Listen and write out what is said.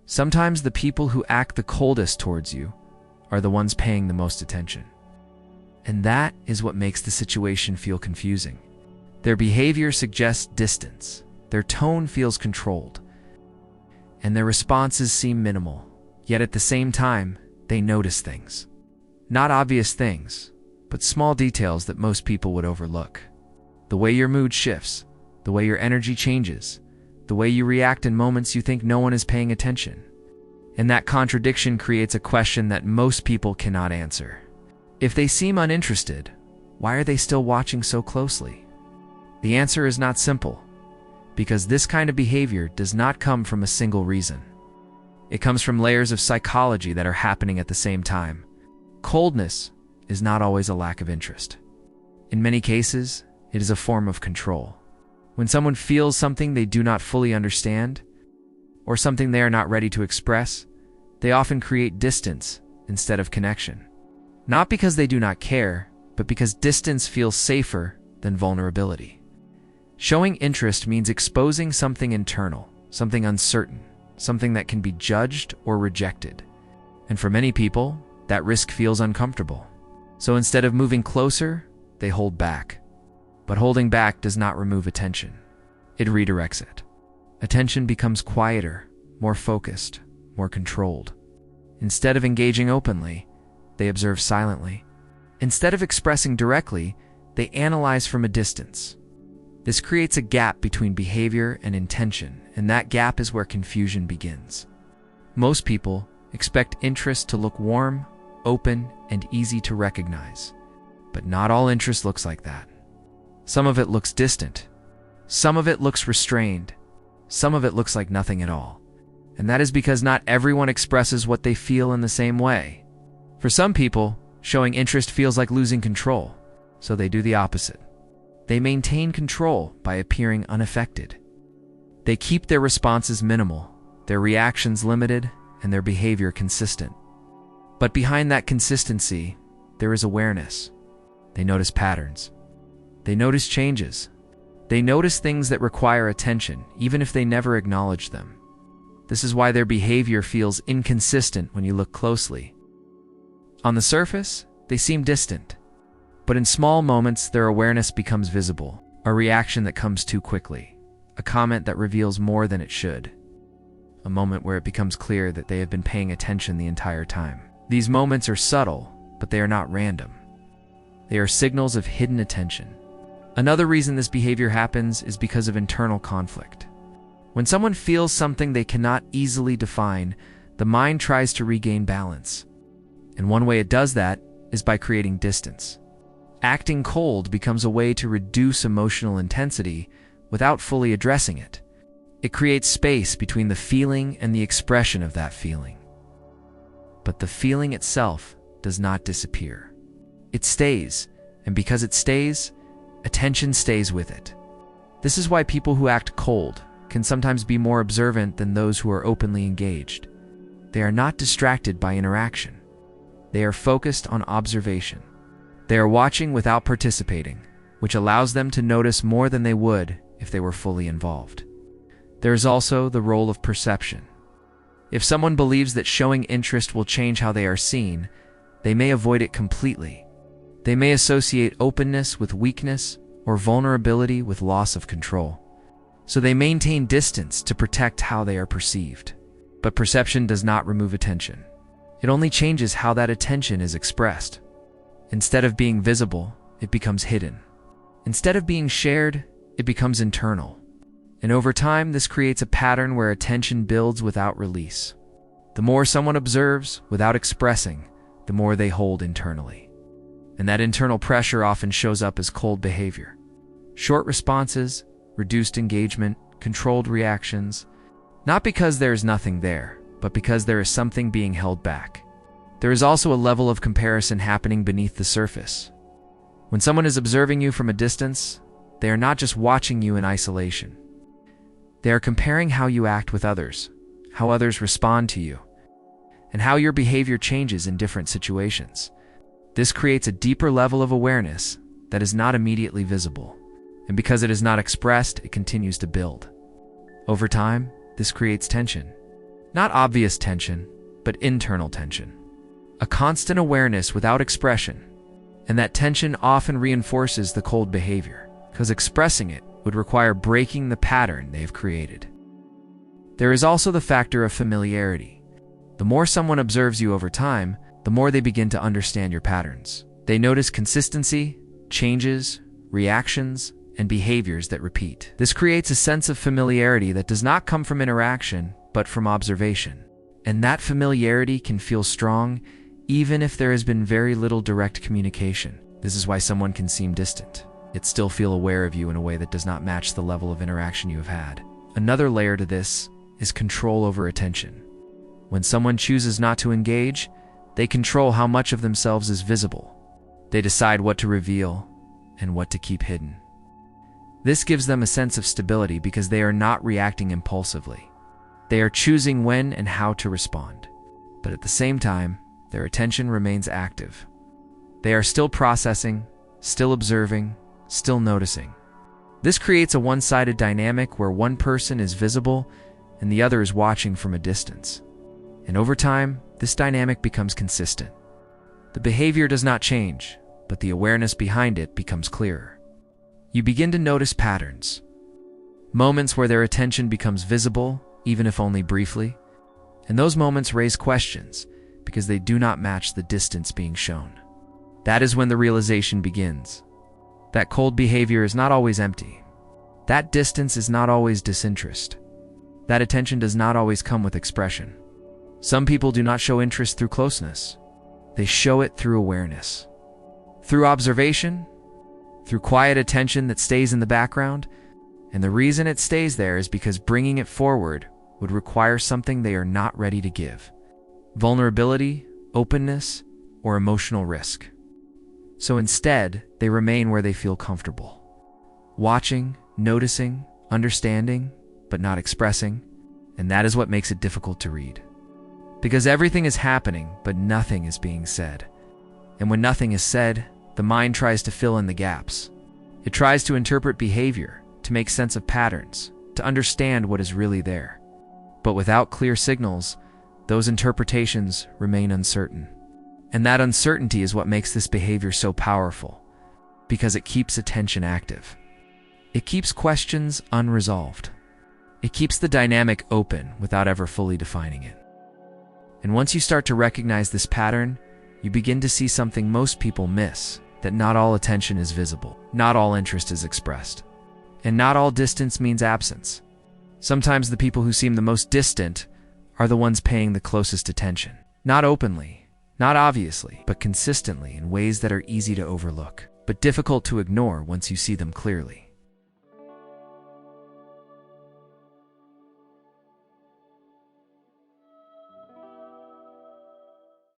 Sometimes the people who act the coldest towards you are the ones paying the most attention. And that is what makes the situation feel confusing. Their behavior suggests distance, their tone feels controlled, and their responses seem minimal. Yet at the same time, they notice things. Not obvious things, but small details that most people would overlook. The way your mood shifts, the way your energy changes, the way you react in moments you think no one is paying attention. And that contradiction creates a question that most people cannot answer. If they seem uninterested, why are they still watching so closely? The answer is not simple, because this kind of behavior does not come from a single reason. It comes from layers of psychology that are happening at the same time. Coldness is not always a lack of interest. In many cases, it is a form of control. When someone feels something they do not fully understand, or something they are not ready to express, they often create distance instead of connection. Not because they do not care, but because distance feels safer than vulnerability. Showing interest means exposing something internal, something uncertain, something that can be judged or rejected. And for many people, that risk feels uncomfortable. So instead of moving closer, they hold back. But holding back does not remove attention. It redirects it. Attention becomes quieter, more focused, more controlled. Instead of engaging openly, they observe silently. Instead of expressing directly, they analyze from a distance. This creates a gap between behavior and intention, and that gap is where confusion begins. Most people expect interest to look warm, open, and easy to recognize. But not all interest looks like that. Some of it looks distant. Some of it looks restrained. Some of it looks like nothing at all. And that is because not everyone expresses what they feel in the same way. For some people, showing interest feels like losing control, so they do the opposite. They maintain control by appearing unaffected. They keep their responses minimal, their reactions limited, and their behavior consistent. But behind that consistency, there is awareness. They notice patterns. They notice changes. They notice things that require attention, even if they never acknowledge them. This is why their behavior feels inconsistent when you look closely. On the surface, they seem distant. But in small moments, their awareness becomes visible, a reaction that comes too quickly, a comment that reveals more than it should, a moment where it becomes clear that they have been paying attention the entire time. These moments are subtle, but they are not random. They are signals of hidden attention. Another reason this behavior happens is because of internal conflict. When someone feels something they cannot easily define, the mind tries to regain balance. And one way it does that is by creating distance. Acting cold becomes a way to reduce emotional intensity without fully addressing it. It creates space between the feeling and the expression of that feeling. But the feeling itself does not disappear. It stays, and because it stays, attention stays with it. This is why people who act cold can sometimes be more observant than those who are openly engaged. They are not distracted by interaction. They are focused on observation. They are watching without participating, which allows them to notice more than they would if they were fully involved. There is also the role of perception. If someone believes that showing interest will change how they are seen, they may avoid it completely. They may associate openness with weakness or vulnerability with loss of control. So they maintain distance to protect how they are perceived. But perception does not remove attention. It only changes how that attention is expressed. Instead of being visible, it becomes hidden. Instead of being shared, it becomes internal. And over time, this creates a pattern where attention builds without release. The more someone observes without expressing, the more they hold internally. And that internal pressure often shows up as cold behavior. Short responses, reduced engagement, controlled reactions, not because there is nothing there, but because there is something being held back. There is also a level of comparison happening beneath the surface. When someone is observing you from a distance, they are not just watching you in isolation. They are comparing how you act with others, how others respond to you, and how your behavior changes in different situations. This creates a deeper level of awareness that is not immediately visible. And because it is not expressed, it continues to build. Over time, this creates tension. Not obvious tension, but internal tension. A constant awareness without expression. And that tension often reinforces the cold behavior, because expressing it would require breaking the pattern they have created. There is also the factor of familiarity. The more someone observes you over time, the more they begin to understand your patterns. They notice consistency, changes, reactions, and behaviors that repeat. This creates a sense of familiarity that does not come from interaction, but from observation. And that familiarity can feel strong, even if there has been very little direct communication. This is why someone can seem distant, yet still feel aware of you in a way that does not match the level of interaction you have had. Another layer to this is control over attention. When someone chooses not to engage, they control how much of themselves is visible. They decide what to reveal and what to keep hidden. This gives them a sense of stability because they are not reacting impulsively. They are choosing when and how to respond. But at the same time, their attention remains active. They are still processing, still observing, still noticing. This creates a one-sided dynamic where one person is visible and the other is watching from a distance. And over time, this dynamic becomes consistent. The behavior does not change, but the awareness behind it becomes clearer. You begin to notice patterns. Moments where their attention becomes visible, even if only briefly. And those moments raise questions because they do not match the distance being shown. That is when the realization begins. That cold behavior is not always empty. That distance is not always disinterest. That attention does not always come with expression. Some people do not show interest through closeness. They show it through awareness. Through observation, through quiet attention that stays in the background. And the reason it stays there is because bringing it forward would require something they are not ready to give. Vulnerability, openness, or emotional risk. So instead, they remain where they feel comfortable. Watching, noticing, understanding, but not expressing. And that is what makes it difficult to read. Because everything is happening, but nothing is being said. And when nothing is said, the mind tries to fill in the gaps. It tries to interpret behavior, to make sense of patterns, to understand what is really there. But without clear signals, those interpretations remain uncertain. And that uncertainty is what makes this behavior so powerful, because it keeps attention active. It keeps questions unresolved. It keeps the dynamic open without ever fully defining it. And once you start to recognize this pattern, you begin to see something most people miss, that not all attention is visible, not all interest is expressed, and not all distance means absence. Sometimes the people who seem the most distant are the ones paying the closest attention. Not openly, not obviously, but consistently in ways that are easy to overlook, but difficult to ignore once you see them clearly.